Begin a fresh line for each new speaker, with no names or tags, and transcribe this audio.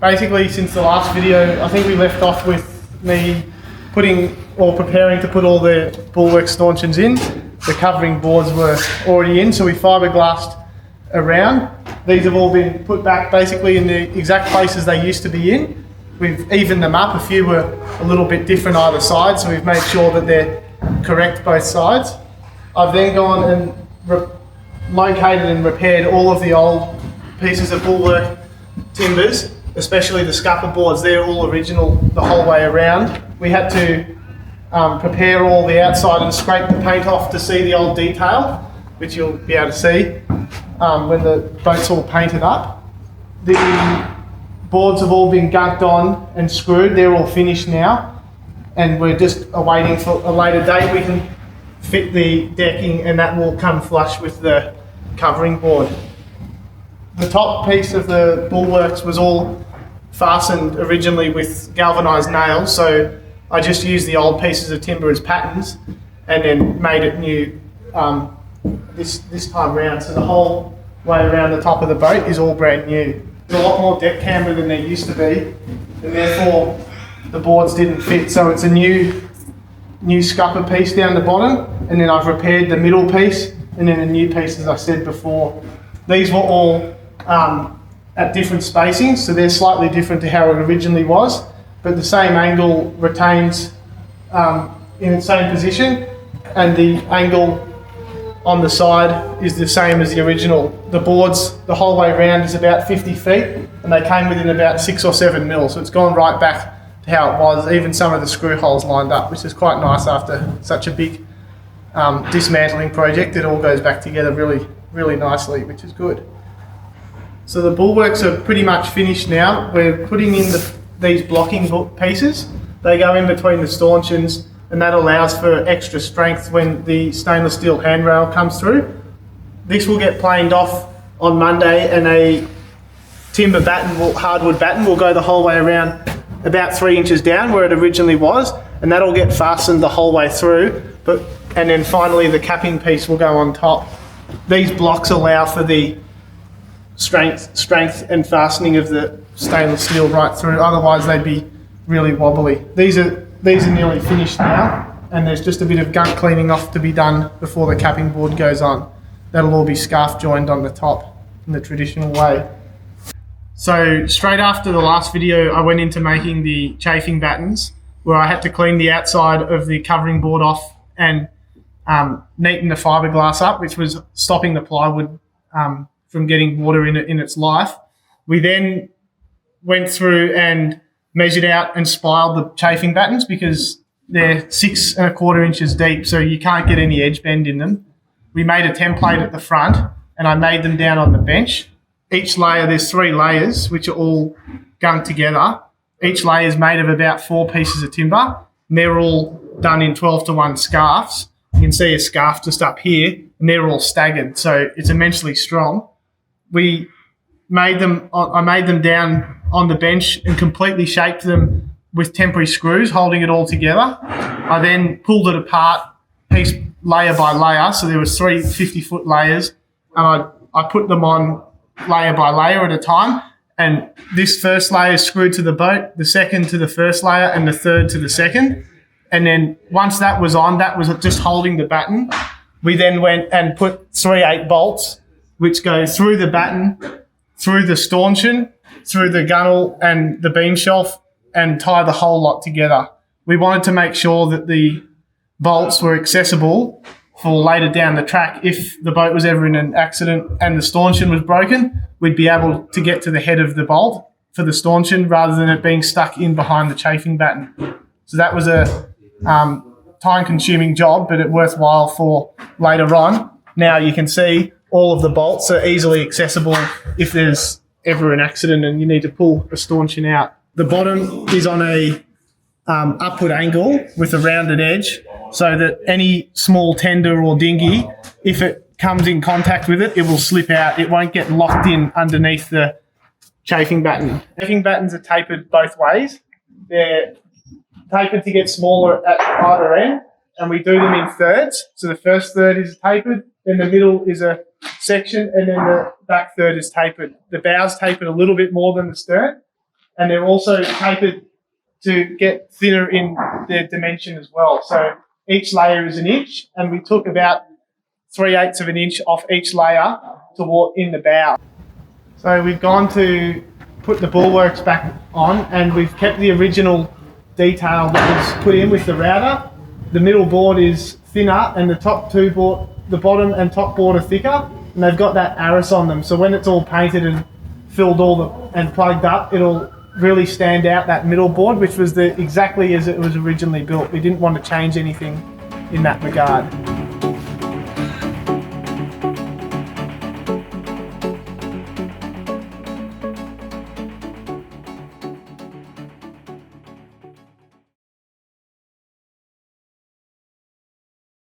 Basically, since the last video, I think we left off with me putting or preparing to put all the Bulwarks stanchions in. The covering boards were already in, so we fiberglassed around. These have all been put back basically in the exact places they used to be in. We've evened them up. A few were a little bit different either side, so we've made sure that they're correct both sides. I've then gone and located and repaired all of the old pieces of Bulwark timbers, especially the scupper boards. They're all original the whole way around. We had to prepare all the outside and scrape the paint off to see the old detail, which you'll be able to see when the boat's all painted up. The boards have all been gunked on and screwed. They're all finished now, and we're just awaiting for a later date. We can fit the decking and that will come flush with the covering board. The top piece of the Bulwarks was all fastened originally with galvanised nails, so I just used the old pieces of timber as patterns and then made it new this time round. So the whole way around the top of the boat is all brand new. There's a lot more deck camber than there used to be, and therefore the boards didn't fit. So it's a new scupper piece down the bottom, and then I've repaired the middle piece, and then a new piece, as I said before. These were all at different spacings, so they're slightly different to how it originally was, but the same angle retains in its same position, and the angle on the side is the same as the original. The boards, the whole way around, is about 50 feet, and they came within about 6 or 7 mil, so it's gone right back to how it was, even some of the screw holes lined up, which is quite nice after such a big dismantling project. It all goes back together really, really nicely, which is good. So the Bulwarks are pretty much finished now. We're putting in these blocking pieces. They go in between the stanchions, and that allows for extra strength when the stainless steel handrail comes through. This will get planed off on Monday, and a timber batten, hardwood batten, will go the whole way around about 3 inches down where it originally was, and that'll get fastened the whole way through. And then finally the capping piece will go on top. These blocks allow for the strength and fastening of the stainless steel right through, otherwise they'd be really wobbly. These are nearly finished now, and there's just a bit of gunk cleaning off to be done before the capping board goes on. That'll all be scarf joined on the top in the traditional way. So straight after the last video, I went into making the chafing battens, where I had to clean the outside of the covering board off and neaten the fiberglass up, which was stopping the plywood from getting water in it in its life. We then went through and measured out and spiraled the chafing battens, because they're 6 1/4 inches deep, so you can't get any edge bend in them. We made a template at the front, and I made them down on the bench. Each layer, there's 3 layers, which are all gunked together. Each layer is made of about 4 pieces of timber, and they're all done in 12-to-1 scarves. You can see a scarf just up here, and they're all staggered, so it's immensely strong. I made them down on the bench and completely shaped them with temporary screws, holding it all together. I then pulled it apart layer by layer, so there was 3 50-foot layers, and I put them on layer by layer at a time, and this first layer is screwed to the boat, the second to the first layer, and the third to the second. And then once that was on, that was just holding the batten. We then went and put 3/8 bolts, which go through the batten, through the stanchion, through the gunnel and the beam shelf, and tie the whole lot together. We wanted to make sure that the bolts were accessible for later down the track. If the boat was ever in an accident and the stanchion was broken, we'd be able to get to the head of the bolt for the stanchion rather than it being stuck in behind the chafing batten. So that was a time-consuming job, but it worthwhile for later on. Now you can see all of the bolts are easily accessible if there's ever an accident and you need to pull a stanchion out. The bottom is on a upward angle with a rounded edge, so that any small tender or dinghy, if it comes in contact with it, it will slip out. It won't get locked in underneath the chafing batten. Chafing battens are tapered both ways. They're tapered to get smaller at either end, and we do them in thirds. So the first third is tapered, then the middle is a section, and then the back third is tapered. The bow's tapered a little bit more than the stern, and they're also tapered to get thinner in their dimension as well. So each layer is an inch, and we took about 3/8 of an inch off each layer in the bow. So we've gone to put the bulwarks back on, and we've kept the original detail that was put in with the router. The middle board is thinner, and the bottom and top board are thicker, and they've got that arras on them. So when it's all painted and filled and plugged up, it'll really stand out, that middle board, which was exactly as it was originally built. We didn't want to change anything in that regard.